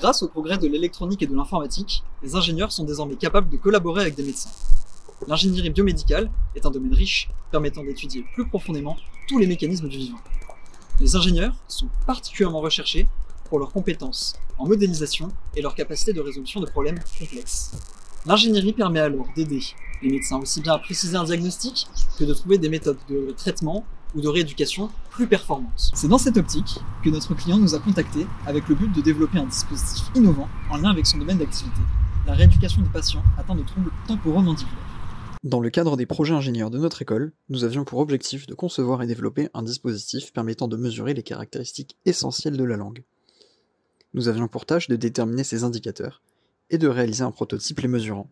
Grâce au progrès de l'électronique et de l'informatique, les ingénieurs sont désormais capables de collaborer avec des médecins. L'ingénierie biomédicale est un domaine riche permettant d'étudier plus profondément tous les mécanismes du vivant. Les ingénieurs sont particulièrement recherchés pour leurs compétences en modélisation et leur capacité de résolution de problèmes complexes. L'ingénierie permet alors d'aider les médecins aussi bien à préciser un diagnostic que de trouver des méthodes de traitement ou de rééducation plus performantes. C'est dans cette optique que notre client nous a contactés avec le but de développer un dispositif innovant en lien avec son domaine d'activité, la rééducation des patients atteints de troubles temporomandibulaires. Dans le cadre des projets ingénieurs de notre école, nous avions pour objectif de concevoir et développer un dispositif permettant de mesurer les caractéristiques essentielles de la langue. Nous avions pour tâche de déterminer ces indicateurs et de réaliser un prototype les mesurant.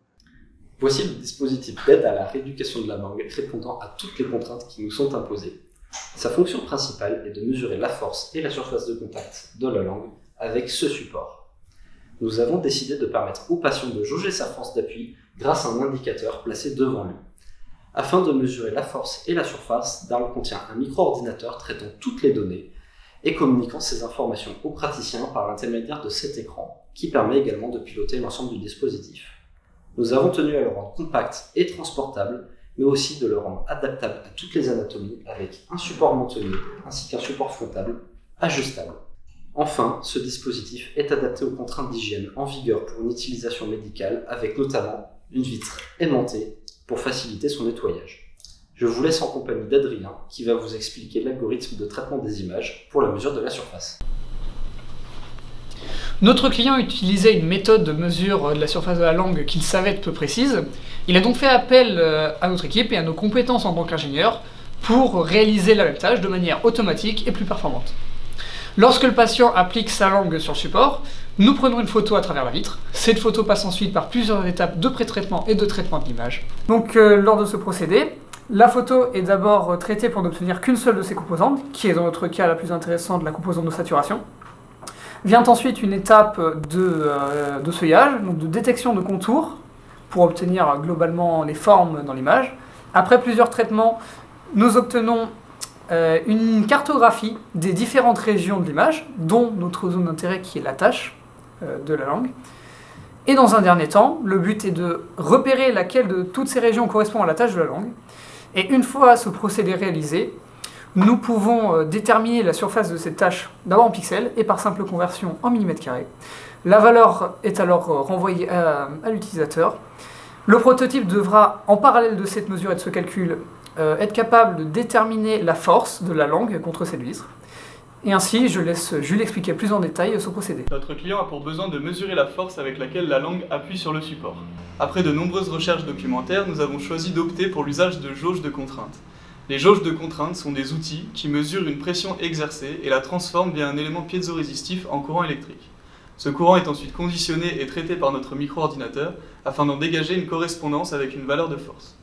Voici le dispositif d'aide à la rééducation de la langue répondant à toutes les contraintes qui nous sont imposées. Sa fonction principale est de mesurer la force et la surface de contact de la langue avec ce support. Nous avons décidé de permettre au patient de jauger sa force d'appui grâce à un indicateur placé devant lui. Afin de mesurer la force et la surface, Darl contient un micro-ordinateur traitant toutes les données et communiquant ces informations aux praticiens par l'intermédiaire de cet écran, qui permet également de piloter l'ensemble du dispositif. Nous avons tenu à le rendre compact et transportable, mais aussi de le rendre adaptable à toutes les anatomies avec un support montonnier ainsi qu'un support frontable ajustable. Enfin, ce dispositif est adapté aux contraintes d'hygiène en vigueur pour une utilisation médicale avec notamment une vitre aimantée pour faciliter son nettoyage. Je vous laisse en compagnie d'Adrien qui va vous expliquer l'algorithme de traitement des images pour la mesure de la surface. Notre client utilisait une méthode de mesure de la surface de la langue qu'il savait être peu précise. Il a donc fait appel à notre équipe et à nos compétences en tant qu'ingénieur pour réaliser la même tâche de manière automatique et plus performante. Lorsque le patient applique sa langue sur le support, nous prenons une photo à travers la vitre. Cette photo passe ensuite par plusieurs étapes de pré-traitement et de traitement de l'image. Donc lors de ce procédé, la photo est d'abord traitée pour n'obtenir qu'une seule de ses composantes, qui est dans notre cas la plus intéressante, la composante de saturation. Vient ensuite une étape de seuillage, donc de détection de contours, pour obtenir globalement les formes dans l'image. Après plusieurs traitements, nous obtenons une cartographie des différentes régions de l'image, dont notre zone d'intérêt qui est l'attache de la langue. Et dans un dernier temps, le but est de repérer laquelle de toutes ces régions correspond à l'attache de la langue. Et une fois ce procédé réalisé, nous pouvons déterminer la surface de cette tâche d'abord en pixels et par simple conversion en millimètres carrés. La valeur est alors renvoyée à l'utilisateur. Le prototype devra, en parallèle de cette mesure et de ce calcul, être capable de déterminer la force de la langue contre cette vitre. Et ainsi, je laisse Jules expliquer plus en détail ce procédé. Notre client a pour besoin de mesurer la force avec laquelle la langue appuie sur le support. Après de nombreuses recherches documentaires, nous avons choisi d'opter pour l'usage de jauges de contrainte. Les jauges de contrainte sont des outils qui mesurent une pression exercée et la transforment via un élément piézorésistif en courant électrique. Ce courant est ensuite conditionné et traité par notre micro-ordinateur afin d'en dégager une correspondance avec une valeur de force.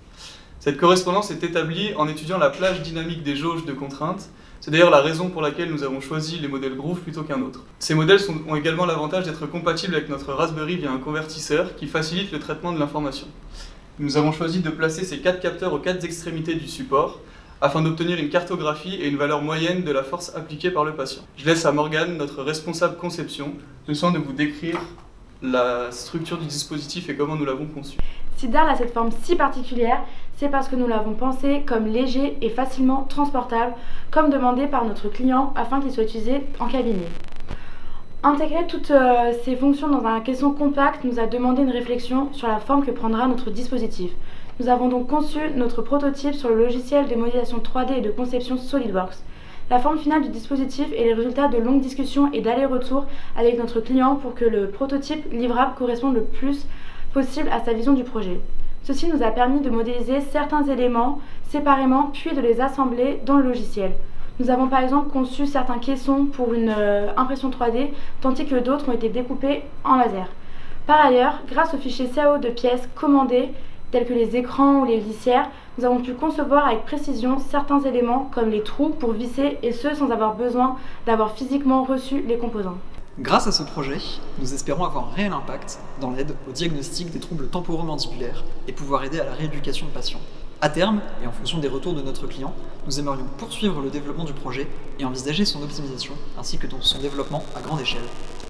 Cette correspondance est établie en étudiant la plage dynamique des jauges de contrainte. C'est d'ailleurs la raison pour laquelle nous avons choisi les modèles Groove plutôt qu'un autre. Ces modèles ont également l'avantage d'être compatibles avec notre Raspberry via un convertisseur qui facilite le traitement de l'information. Nous avons choisi de placer ces 4 capteurs aux 4 extrémités du support afin d'obtenir une cartographie et une valeur moyenne de la force appliquée par le patient. Je laisse à Morgane, notre responsable conception, le soin de vous décrire la structure du dispositif et comment nous l'avons conçu. Si Darl a cette forme si particulière, c'est parce que nous l'avons pensé comme léger et facilement transportable, comme demandé par notre client afin qu'il soit utilisé en cabinet. Intégrer toutes ces fonctions dans un caisson compact nous a demandé une réflexion sur la forme que prendra notre dispositif. Nous avons donc conçu notre prototype sur le logiciel de modélisation 3D et de conception SolidWorks. La forme finale du dispositif est le résultat de longues discussions et d'allers-retours avec notre client pour que le prototype livrable corresponde le plus possible à sa vision du projet. Ceci nous a permis de modéliser certains éléments séparément puis de les assembler dans le logiciel. Nous avons par exemple conçu certains caissons pour une impression 3D, tandis que d'autres ont été découpés en laser. Par ailleurs, grâce aux fichiers CAO de pièces commandées, tels que les écrans ou les glissières, nous avons pu concevoir avec précision certains éléments comme les trous pour visser et ce sans avoir besoin d'avoir physiquement reçu les composants. Grâce à ce projet, nous espérons avoir un réel impact dans l'aide au diagnostic des troubles temporomandibulaires et pouvoir aider à la rééducation de patients. À terme, et en fonction des retours de notre client, nous aimerions poursuivre le développement du projet et envisager son optimisation ainsi que son développement à grande échelle.